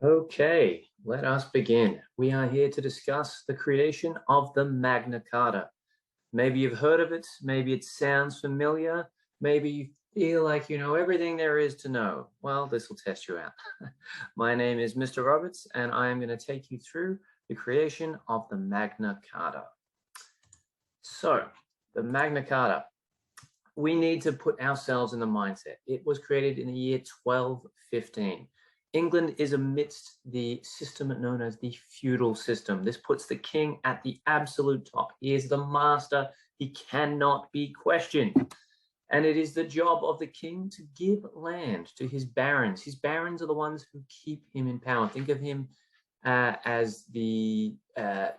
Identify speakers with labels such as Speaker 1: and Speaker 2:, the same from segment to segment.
Speaker 1: Okay, let us begin. We are here to discuss the creation of the Magna Carta. Maybe you've heard of it, maybe it sounds familiar, maybe you feel like you know everything there is to know. Well, this will test you out. My name is Mr. Roberts, and I am going to take you through the creation of the Magna Carta. So, the Magna Carta. We need to put ourselves in the mindset. It was created in the year 1215. England is amidst the system known as the feudal system. This puts the king at the absolute top. He is the master. He cannot be questioned. And it is the job of the king to give land to his barons. His barons are the ones who keep him in power. Think of him as the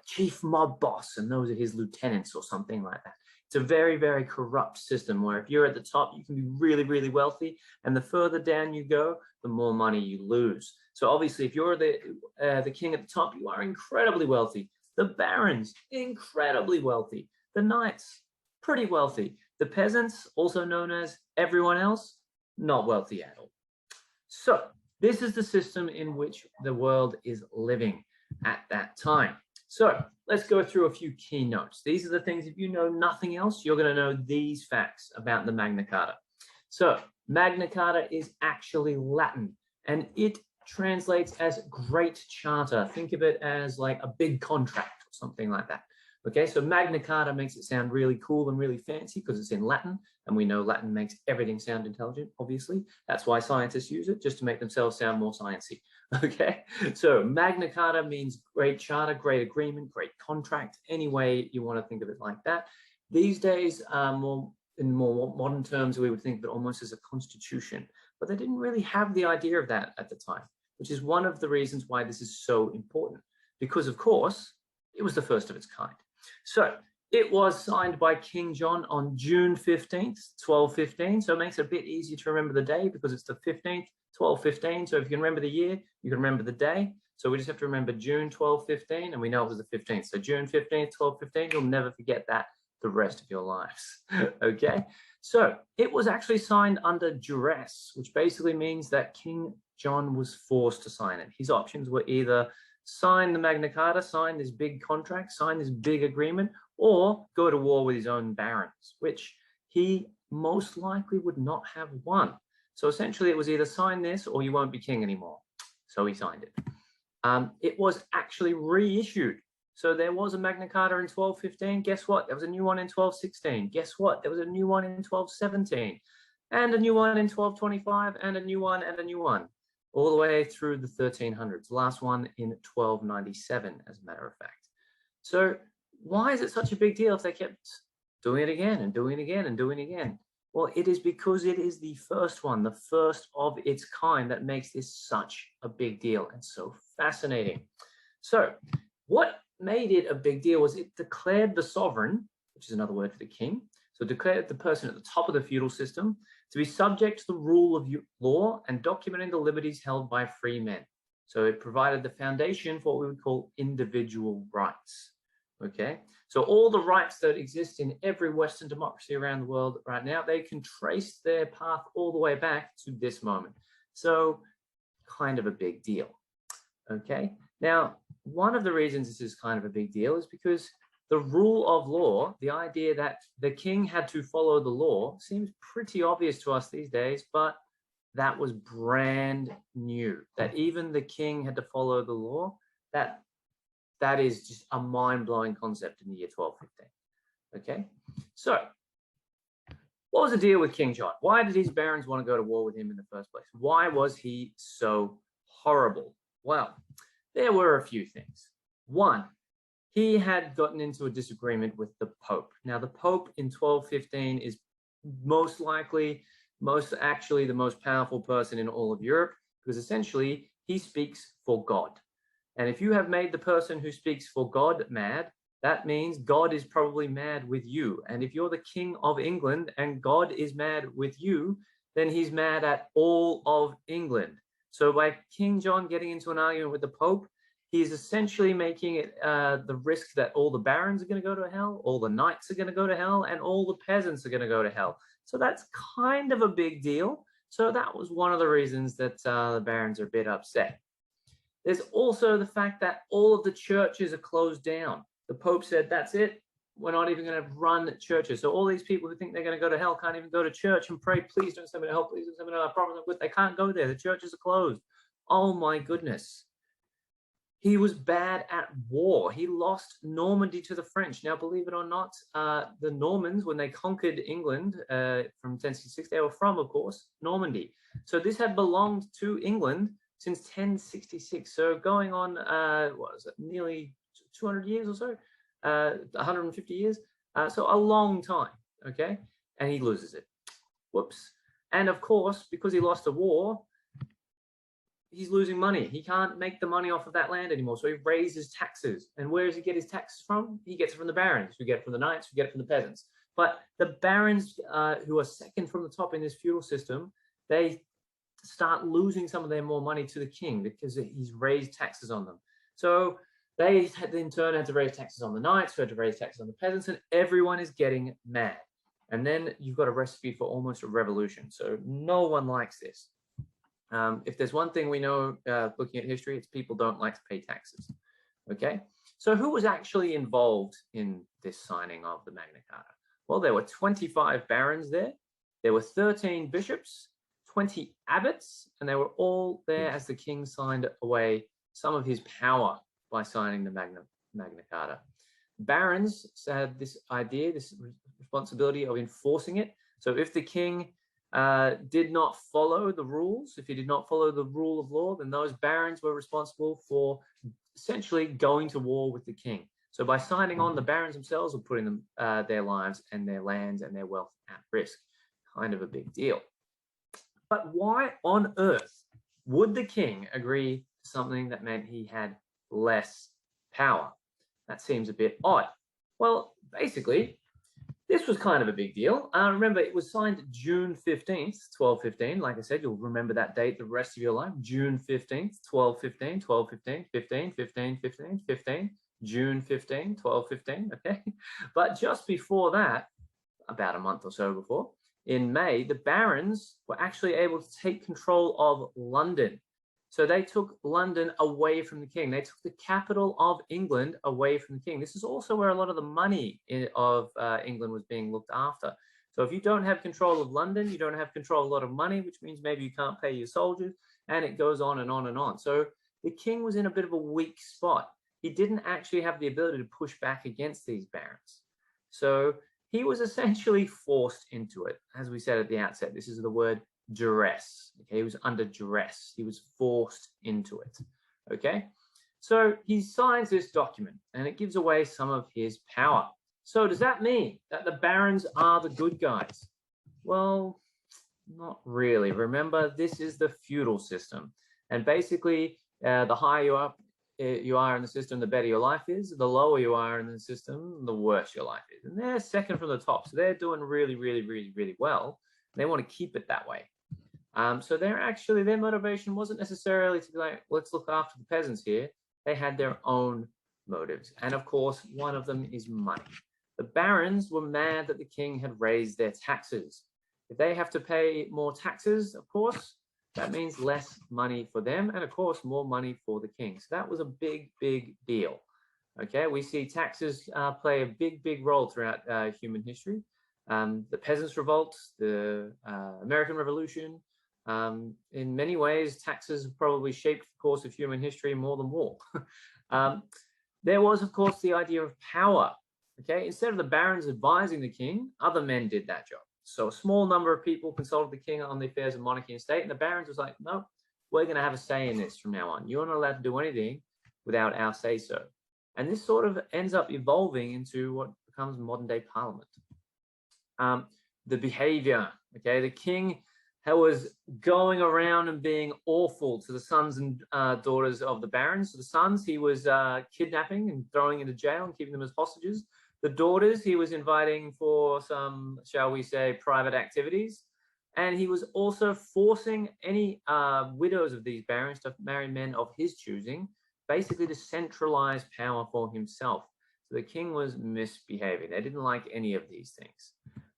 Speaker 1: chief mob boss, and those are his lieutenants or something like that. It's a very, very corrupt system where if you're at the top, you can be really, really wealthy. And the further down you go, the more money you lose. So obviously, if you're the king at the top, you are incredibly wealthy. The barons, incredibly wealthy. The knights, pretty wealthy. The peasants, also known as everyone else, not wealthy at all. So this is the system in which the world is living at that time. So let's go through a few key notes. These are the things, if you know nothing else, you're going to know these facts about the Magna Carta. So Magna Carta is actually Latin, and it translates as Great Charter. Think of it as like a big contract or something like that. Okay, so Magna Carta makes it sound really cool and really fancy because it's in Latin, and we know Latin makes everything sound intelligent, obviously. That's why scientists use it, just to make themselves sound more sciencey. Okay, so Magna Carta means great charter, great agreement, great contract, any way you want to think of it like that. These days, in more modern terms, we would think of it almost as a constitution, but they didn't really have the idea of that at the time, which is one of the reasons why this is so important, because of course, it was the first of its kind. So it was signed by King John on June 15th, 1215. So it makes it a bit easier to remember the day because it's the 15th, 1215. So if you can remember the year, you can remember the day. So we just have to remember June 1215, and we know it was the 15th. So June 15th, 1215, you'll never forget that the rest of your lives. Okay. So it was actually signed under duress, which basically means that King John was forced to sign it. His options were either sign the Magna Carta, sign this big contract, sign this big agreement, or go to war with his own barons, which he most likely would not have won. So essentially it was either sign this or you won't be king anymore. So he signed it. It was actually reissued. So there was a Magna Carta in 1215. Guess what? There was a new one in 1216. Guess what? There was a new one in 1217, and a new one in 1225, and a new one, and a new one, all the way through the 1300s. Last one in 1297, as a matter of fact. So why is it such a big deal if they kept doing it again and doing it again and doing it again? Well, it is because it is the first one, the first of its kind, that makes this such a big deal and so fascinating. So what made it a big deal was it declared the sovereign, which is another word for the king, so declared the person at the top of the feudal system to be subject to the rule of law and documenting the liberties held by free men. So it provided the foundation for what we would call individual rights. Okay, so all the rights that exist in every Western democracy around the world right now, they can trace their path all the way back to this moment. So kind of a big deal. Okay, now one of the reasons this is kind of a big deal is because the rule of law, the idea that the king had to follow the law, seems pretty obvious to us these days, but that was brand new. That even the king had to follow the law, that is just a mind-blowing concept in the year 1215. Okay, so what was the deal with King John? Why did his barons want to go to war with him in the first place? Why was he so horrible? Well, there were a few things. One, he had gotten into a disagreement with the Pope. Now, the Pope in 1215 is most actually the most powerful person in all of Europe, because essentially he speaks for God. And if you have made the person who speaks for God mad, that means God is probably mad with you. And if you're the King of England and God is mad with you, then he's mad at all of England. So by King John getting into an argument with the Pope, he's essentially making it the risk that all the barons are going to go to hell, all the knights are going to go to hell, and all the peasants are going to go to hell. So that's kind of a big deal. So that was one of the reasons that the barons are a bit upset. There's also the fact that all of the churches are closed down. The Pope said, that's it. We're not even going to run churches. So all these people who think they're going to go to hell can't even go to church and pray, please don't send me to hell, please don't send me to hell. I promise I'm good. They can't go there. The churches are closed. Oh my goodness. He was bad at war. He lost Normandy to the French. Now, believe it or not, the Normans, when they conquered England from 1066, they were from, of course, Normandy. So this had belonged to England since 1066. So going on, what was it, nearly 200 years or so, 150 years. So a long time, okay? And he loses it. Whoops. And of course, because he lost a war, he's losing money. He can't make the money off of that land anymore. So he raises taxes. And where does he get his taxes from? He gets it from the barons, who get it from the knights, who get it from the peasants. But the barons, who are second from the top in this feudal system, they start losing some of their more money to the king because he's raised taxes on them. So they in turn had to raise taxes on the knights, who had to raise taxes on the peasants, and everyone is getting mad. And then you've got a recipe for almost a revolution. So no one likes this. If there's one thing we know looking at history, it's people don't like to pay taxes. Okay, so who was actually involved in this signing of the Magna Carta? Well, there were 25 barons there. There were 13 bishops, 20 abbots, and they were all there as the king signed away some of his power by signing the Magna Carta. Barons had this idea, this responsibility of enforcing it. So if the king did not follow the rules, if he did not follow the rule of law, then those barons were responsible for essentially going to war with the king. So by signing on, the barons themselves were putting them, their lives and their lands and their wealth at risk. Kind of a big deal. But why on earth would the king agree to something that meant he had less power? That seems a bit odd. Well, basically, this was kind of a big deal. Remember, it was signed June 15th, 1215. Like I said, you'll remember that date the rest of your life. June 15th, 1215, 1215, 15, 15, 15, 15, June 15, 1215, okay? But just before that, about a month or so before, in May, the barons were actually able to take control of London. So they took London away from the king. They took the capital of England away from the king. This is also where a lot of the money of England was being looked after. So if you don't have control of London, you don't have control of a lot of money, which means maybe you can't pay your soldiers, and it goes on and on and on. So the king was in a bit of a weak spot. He didn't actually have the ability to push back against these barons. So he was essentially forced into it. As we said at the outset, this is the word duress. Okay, he was under duress. He was forced into it. Okay, so he signs this document and it gives away some of his power. So does that mean that the barons are the good guys? Well, not really. Remember, this is the feudal system, and basically the higher you are in the system, the better your life is. The lower you are in the system, the worse your life is. And they're second from the top, so they're doing really, really, really, really well. They want to keep it that way. So their motivation wasn't necessarily to be like, let's look after the peasants here. They had their own motives. And of course, one of them is money. The barons were mad that the king had raised their taxes. If they have to pay more taxes, of course, that means less money for them. And of course, more money for the king. So that was a big, big deal. Okay, we see taxes play a big, big role throughout human history. The Peasants' Revolt, the American Revolution. In many ways, taxes probably shaped the course of human history more than war. There was, of course, the idea of power. Okay, instead of the barons advising the king, other men did that job. So a small number of people consulted the king on the affairs of monarchy and state, and the barons was like, no, we're going to have a say in this from now on. You're not allowed to do anything without our say-so. And this sort of ends up evolving into what becomes modern-day parliament. The behavior, okay, the king was going around and being awful to the sons and daughters of the barons. So the sons, he was kidnapping and throwing into jail and keeping them as hostages. The daughters, he was inviting for some, shall we say, private activities. And he was also forcing any widows of these barons to marry men of his choosing, basically to centralize power for himself. So the king was misbehaving. They didn't like any of these things.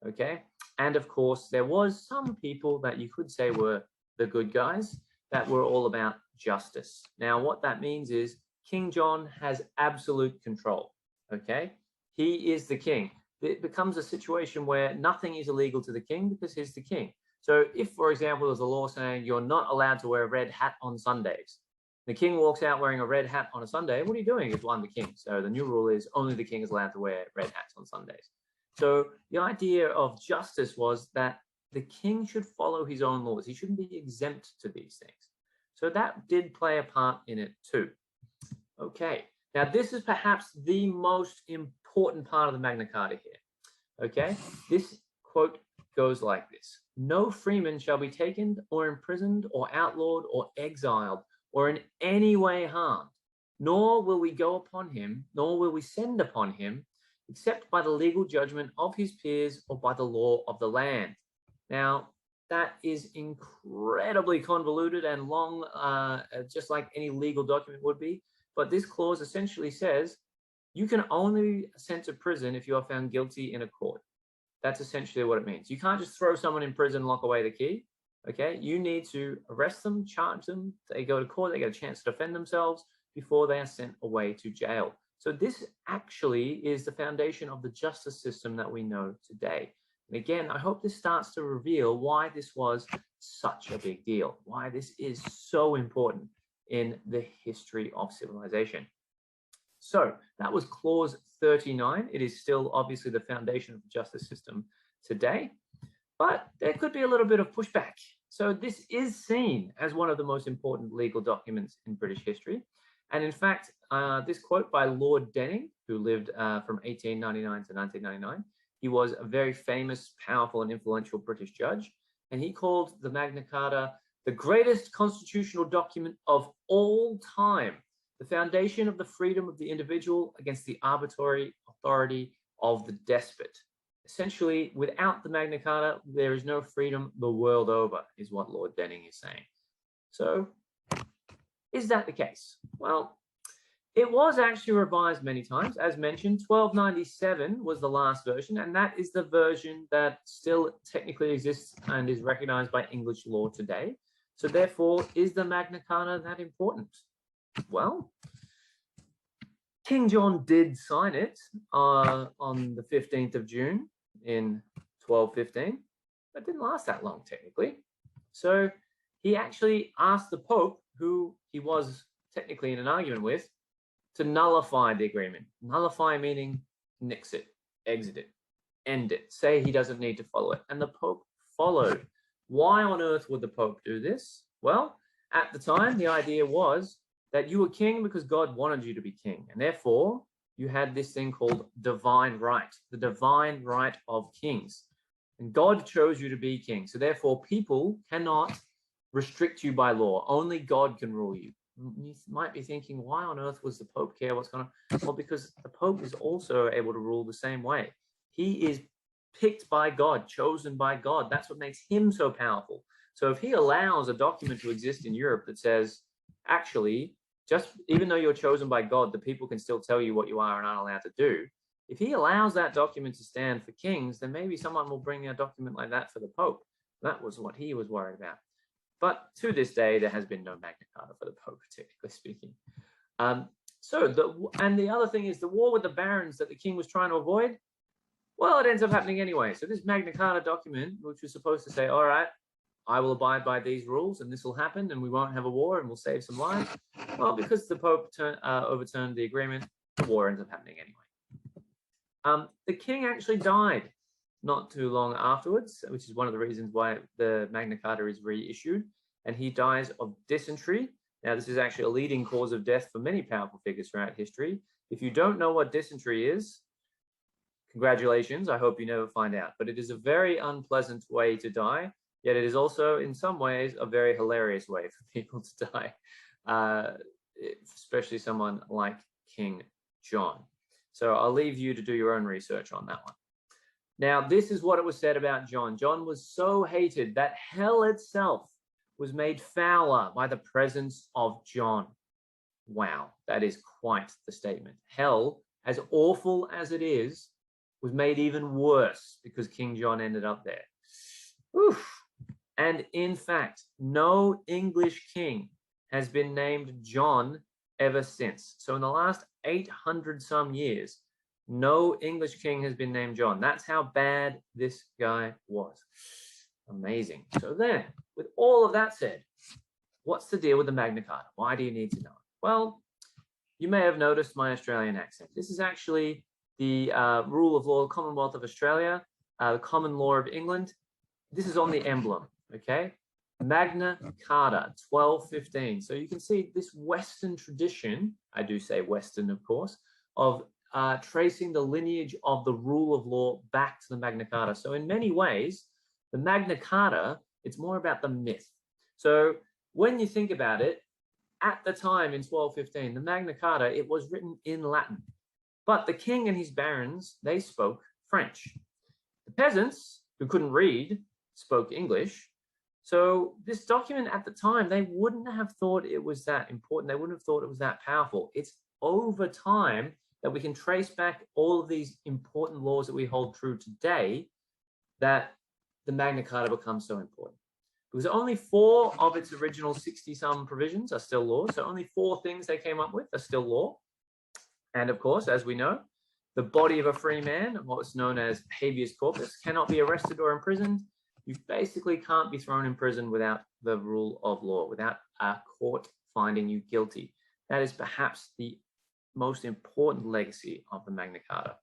Speaker 1: Okay, and of course, there was some people that you could say were the good guys. that were all about justice. Now, what that means is King John has absolute control, okay? He is the king. It becomes a situation where nothing is illegal to the king because he's the king. So if, for example, there's a law saying you're not allowed to wear a red hat on Sundays, the king walks out wearing a red hat on a Sunday, what are you doing if I'm the king? So the new rule is only the king is allowed to wear red hats on Sundays. So the idea of justice was that the king should follow his own laws. He shouldn't be exempt to these things. So that did play a part in it too. Okay, now this is perhaps the most important part of the Magna Carta here. Okay, this quote goes like this: "No freeman shall be taken or imprisoned or outlawed or exiled or in any way harmed, nor will we go upon him, nor will we send upon him, except by the legal judgment of his peers or by the law of the land." Now, that is incredibly convoluted and long, just like any legal document would be. But this clause essentially says you can only be sent to prison if you are found guilty in a court. That's essentially what it means. You can't just throw someone in prison, lock away the key. Okay, you need to arrest them, charge them, they go to court, they get a chance to defend themselves before they are sent away to jail. So this actually is the foundation of the justice system that we know today. And again, I hope this starts to reveal why this was such a big deal, why this is so important in the history of civilization. So that was clause 39. It is still obviously the foundation of the justice system today, but there could be a little bit of pushback. So this is seen as one of the most important legal documents in British history. And in fact, this quote by Lord Denning, who lived from 1899 to 1999, he was a very famous, powerful, and influential British judge. And he called the Magna Carta the greatest constitutional document of all time, the foundation of the freedom of the individual against the arbitrary authority of the despot. Essentially, without the Magna Carta, there is no freedom the world over, is what Lord Denning is saying. So, is that the case? Well, it was actually revised many times. As mentioned, 1297 was the last version, and that is the version that still technically exists and is recognized by English law today. So therefore, is the Magna Carta that important? Well, King John did sign it on the 15th of June in 1215, but it didn't last that long technically. So he actually asked the Pope, who he was technically in an argument with, to nullify the agreement. Nullify meaning nix it, exit it, end it, say he doesn't need to follow it. And the Pope followed. Why on earth would the Pope do this? Well, at the time, the idea was that you were king because God wanted you to be king. And therefore, you had this thing called divine right, the divine right of kings. And God chose you to be king. So therefore, people cannot restrict you by law. Only God can rule you. You might be thinking, why on earth was the Pope care what's going on? Well, because the Pope is also able to rule the same way. He is picked by God, chosen by God. That's what makes him so powerful. So if he allows a document to exist in Europe that says, actually, just even though you're chosen by God, the people can still tell you what you are and aren't allowed to do. If he allows that document to stand for kings, then maybe someone will bring a document like that for the Pope. That was what he was worried about. But to this day, there has been no Magna Carta for the Pope, technically speaking. And the other thing is the war with the barons that the king was trying to avoid. Well, it ends up happening anyway. So this Magna Carta document, which was supposed to say, all right, I will abide by these rules and this will happen and we won't have a war and we'll save some lives. Well, because the Pope overturned the agreement, the war ends up happening anyway. The king actually died not too long afterwards, which is one of the reasons why the Magna Carta is reissued, and he dies of dysentery. Now, this is actually a leading cause of death for many powerful figures throughout history. If you don't know what dysentery is, congratulations, I hope you never find out. But it is a very unpleasant way to die, yet it is also, in some ways, a very hilarious way for people to die, especially someone like King John. So I'll leave you to do your own research on that one. Now, this is what it was said about John. John was so hated that hell itself was made fouler by the presence of John. Wow, that is quite the statement. Hell, as awful as it is, was made even worse because King John ended up there. Oof. And in fact, no English king has been named John ever since. So in the last 800 some years, no English king has been named John. That's how bad this guy was. Amazing. So then, with all of that said, what's the deal with the Magna Carta? Why do you need to know? Well, you may have noticed my Australian accent. This is actually the rule of law, Commonwealth of Australia, the common law of England. This is on the emblem, okay? Magna Carta, 1215. So you can see this Western tradition, I do say Western, of course, of tracing the lineage of the rule of law back to the Magna Carta. So in many ways, the Magna Carta, it's more about the myth. So when you think about it, at the time in 1215, the Magna Carta, it was written in Latin. But the king and his barons, they spoke French. The peasants, who couldn't read, spoke English. So this document at the time, they wouldn't have thought it was that important. They wouldn't have thought it was that powerful. It's over time that we can trace back all of these important laws that we hold true today that the Magna Carta becomes so important. Because only 4 of its original 60-some provisions are still law. So only 4 things they came up with are still law. And of course, as we know, the body of a free man, what's known as habeas corpus, cannot be arrested or imprisoned. You basically can't be thrown in prison without the rule of law, without a court finding you guilty. That is perhaps the most important legacy of the Magna Carta.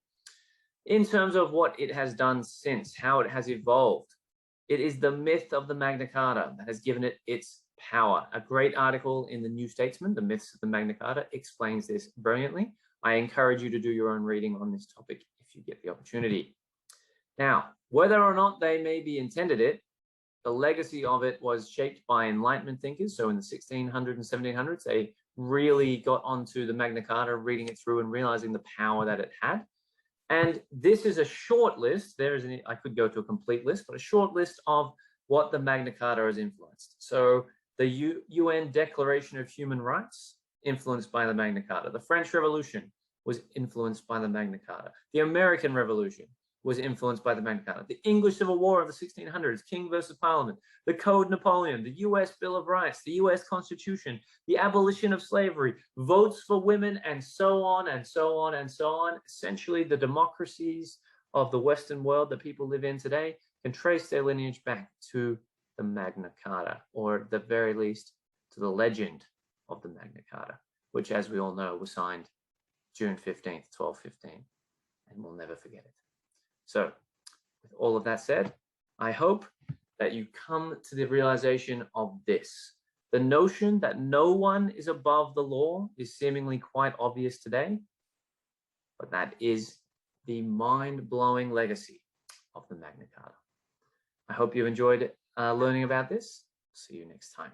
Speaker 1: In terms of what it has done since, how it has evolved, it is the myth of the Magna Carta that has given it its power. A great article in the New Statesman, The Myths of the Magna Carta, explains this brilliantly. I encourage you to do your own reading on this topic if you get the opportunity. Now, whether or not they maybe intended it, the legacy of it was shaped by Enlightenment thinkers. So in the 1600s and 1700s, they really got onto the Magna Carta, reading it through and realizing the power that it had. And this is a short list. I could go to a complete list, but a short list of what the Magna Carta has influenced. So the UN Declaration of Human Rights, influenced by the Magna Carta. The French Revolution was influenced by the Magna Carta. The American Revolution was influenced by the Magna Carta. The English Civil War of the 1600s, King versus Parliament, the Code Napoleon, the US Bill of Rights, the US Constitution, the abolition of slavery, votes for women, and so on and so on and so on. Essentially, the democracies of the Western world that people live in today can trace their lineage back to the Magna Carta, or at the very least, to the legend of the Magna Carta, which, as we all know, was signed June 15th, 1215, and we'll never forget it. So, with all of that said, I hope that you come to the realization of this. The notion that no one is above the law is seemingly quite obvious today, but that is the mind-blowing legacy of the Magna Carta. I hope you enjoyed learning about this. See you next time.